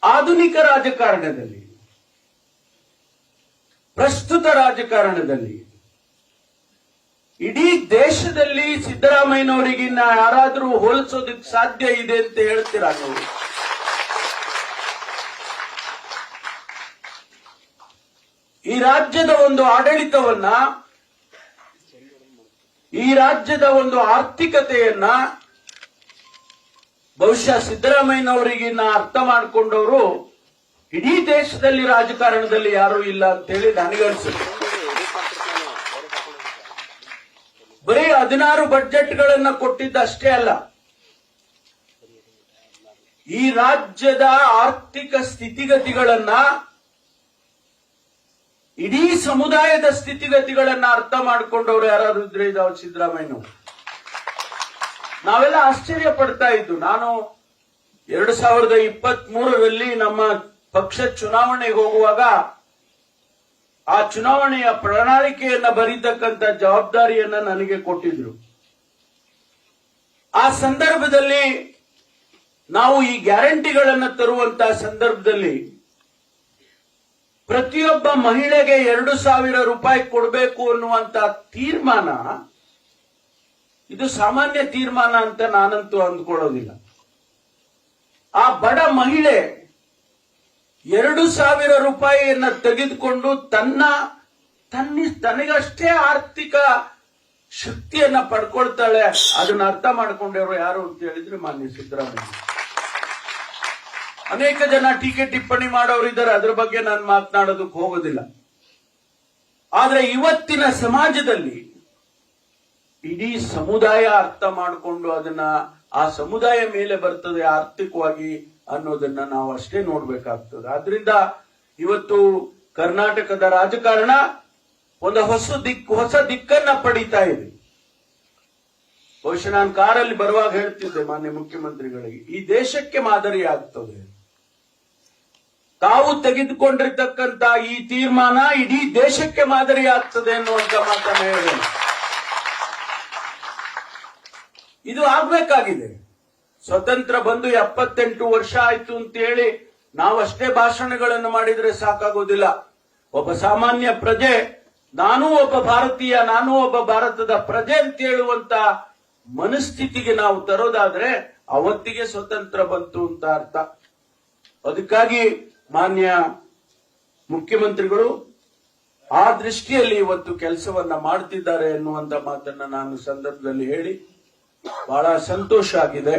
ಆಧುನಿಕ ರಾಜಕಾರಣದಲ್ಲಿ, ಪ್ರಸ್ತುತ ರಾಜಕಾರಣದಲ್ಲಿ ಇಡೀ ದೇಶದಲ್ಲಿ ಸಿದ್ದರಾಮಯ್ಯನವರಿಗಿನ್ನ ಯಾರಾದರೂ ಹೋಲಿಸೋದಕ್ಕೆ ಸಾಧ್ಯ ಇದೆ ಅಂತ ಹೇಳ್ತೀರಾ ನೀವು? ಈ ರಾಜ್ಯದ ಒಂದು ಆಡಳಿತವನ್ನ, ಈ ರಾಜ್ಯದ ಒಂದು ಆರ್ಥಿಕತೆಯನ್ನ ಬಹುಶಃ ಸಿದ್ದರಾಮಯ್ಯನವರಿಗಿನ್ನ ಅರ್ಥ ಮಾಡಿಕೊಂಡವರು ಇಡೀ ದೇಶದಲ್ಲಿ ರಾಜಕಾರಣದಲ್ಲಿ ಯಾರೂ ಇಲ್ಲ ಅಂತ ಹೇಳಿ ನನಗನ್ಸುತ್ತೆ. ಬರೀ 16 ಬಜೆಟ್ಗಳನ್ನ ಕೊಟ್ಟಿದ್ದಷ್ಟೇ ಅಲ್ಲ, ಈ ರಾಜ್ಯದ ಆರ್ಥಿಕ ಸ್ಥಿತಿಗತಿಗಳನ್ನ, ಇಡೀ ಸಮುದಾಯದ ಸ್ಥಿತಿಗತಿಗಳನ್ನ ಅರ್ಥ ಮಾಡಿಕೊಂಡವ್ರು ಯಾರಾದ್ರೂ ಇದ್ರೆ ಇದಾವ ಸಿದ್ದರಾಮಯ್ಯನವರು. ನಾವೆಲ್ಲ ಆಶ್ಚರ್ಯ ಪಡ್ತಾ ಇದ್ದು. ನಾನು 2023ರಲ್ಲಿ ನಮ್ಮ ಪಕ್ಷ ಚುನಾವಣೆಗೆ ಹೋಗುವಾಗ ಆ ಚುನಾವಣೆಯ ಪ್ರಣಾಳಿಕೆಯನ್ನ ಬರೀತಕ್ಕಂಥ ಜವಾಬ್ದಾರಿಯನ್ನ ನನಗೆ ಕೊಟ್ಟಿದ್ರು. ಆ ಸಂದರ್ಭದಲ್ಲಿ ನಾವು ಈ ಗ್ಯಾರಂಟಿಗಳನ್ನ ತರುವಂತಹ ಸಂದರ್ಭದಲ್ಲಿ ಪ್ರತಿಯೊಬ್ಬ ಮಹಿಳೆಗೆ 2,000 ರೂಪಾಯಿ ಕೊಡಬೇಕು ಅನ್ನುವಂತ ತೀರ್ಮಾನ, ಇದು ಸಾಮಾನ್ಯ ತೀರ್ಮಾನ ಅಂತ ನಾನಂತೂ ಅಂದ್ಕೊಳ್ಳೋದಿಲ್ಲ. ಆ ಬಡ ಮಹಿಳೆ 2,000 ರೂಪಾಯಿಯನ್ನ ತೆಗೆದುಕೊಂಡು ತನಗಷ್ಟೇ ಆರ್ಥಿಕ ಶಕ್ತಿಯನ್ನ ಪಡ್ಕೊಳ್ತಾಳೆ. ಅದನ್ನ ಅರ್ಥ ಮಾಡ್ಕೊಂಡವರು ಯಾರು ಅಂತ ಹೇಳಿದ್ರೆ ಮಾನ್ಯ ಸಿದ್ದರಾಮಯ್ಯ. ಅನೇಕ ಜನ ಟೀಕೆ ಟಿಪ್ಪಣಿ ಮಾಡೋರಿದ್ದಾರೆ, ಅದ್ರ ಬಗ್ಗೆ ನಾನು ಮಾತನಾಡೋದಕ್ಕೆ ಹೋಗೋದಿಲ್ಲ. ಆದ್ರೆ ಇವತ್ತಿನ ಸಮಾಜದಲ್ಲಿ ಇಡೀ ಸಮುದಾಯ ಅರ್ಥ ಮಾಡಿಕೊಂಡು ಅದನ್ನ ಆ ಸಮುದಾಯ ಮೇಲೆ ಬರ್ತದೆ ಆರ್ಥಿಕವಾಗಿ ಅನ್ನೋದನ್ನ ನಾವು ಅಷ್ಟೇ ನೋಡ್ಬೇಕಾಗ್ತದೆ. ಆದ್ರಿಂದ ಇವತ್ತು ಕರ್ನಾಟಕದ ರಾಜಕಾರಣ ಒಂದು ಹೊಸ ದಿಕ್ಕನ್ನ ಪಡೀತಾ ಇದೆ. ಬಹುಶಃ ನಾನು ಕಾರಲ್ಲಿ ಬರುವಾಗ ಹೇಳ್ತಿದ್ದೆ ಮಾನ್ಯ ಮುಖ್ಯಮಂತ್ರಿಗಳಿಗೆ, ಈ ದೇಶಕ್ಕೆ ಮಾದರಿ ಆಗ್ತದೆ. ತಾವು ತೆಗೆದುಕೊಂಡಿರ್ತಕ್ಕಂಥ ಈ ತೀರ್ಮಾನ ಇಡೀ ದೇಶಕ್ಕೆ ಮಾದರಿ ಆಗ್ತದೆ ಅನ್ನುವಂತ ಮಾತನ್ನ ಹೇಳಿದೆ. ಇದು ಆಗ್ಬೇಕಾಗಿದೆ. ಸ್ವತಂತ್ರ ಬಂದು 78 ವರ್ಷ ಆಯ್ತು ಅಂತ ಹೇಳಿ ನಾವಷ್ಟೇ ಭಾಷಣಗಳನ್ನು ಮಾಡಿದ್ರೆ ಸಾಕಾಗೋದಿಲ್ಲ. ಒಬ್ಬ ಸಾಮಾನ್ಯ ಪ್ರಜೆ, ನಾನೂ ಒಬ್ಬ ಭಾರತೀಯ, ನಾನೂ ಒಬ್ಬ ಭಾರತದ ಪ್ರಜೆ ಅಂತ ಹೇಳುವಂತ ಮನಸ್ಥಿತಿಗೆ ನಾವು ತರೋದಾದ್ರೆ ಅವತ್ತಿಗೆ ಸ್ವತಂತ್ರ ಬಂತು ಅಂತ ಅರ್ಥ. ಅದಕ್ಕಾಗಿ ಮಾನ್ಯ ಮುಖ್ಯಮಂತ್ರಿಗಳು ಆ ದೃಷ್ಟಿಯಲ್ಲಿ ಇವತ್ತು ಕೆಲಸವನ್ನ ಮಾಡ್ತಿದ್ದಾರೆ ಎನ್ನುವಂತ ಮಾತನ್ನ ನಾನು ಸಂದರ್ಭದಲ್ಲಿ ಹೇಳಿ ಬಹಳ ಸಂತೋಷ ಆಗಿದೆ.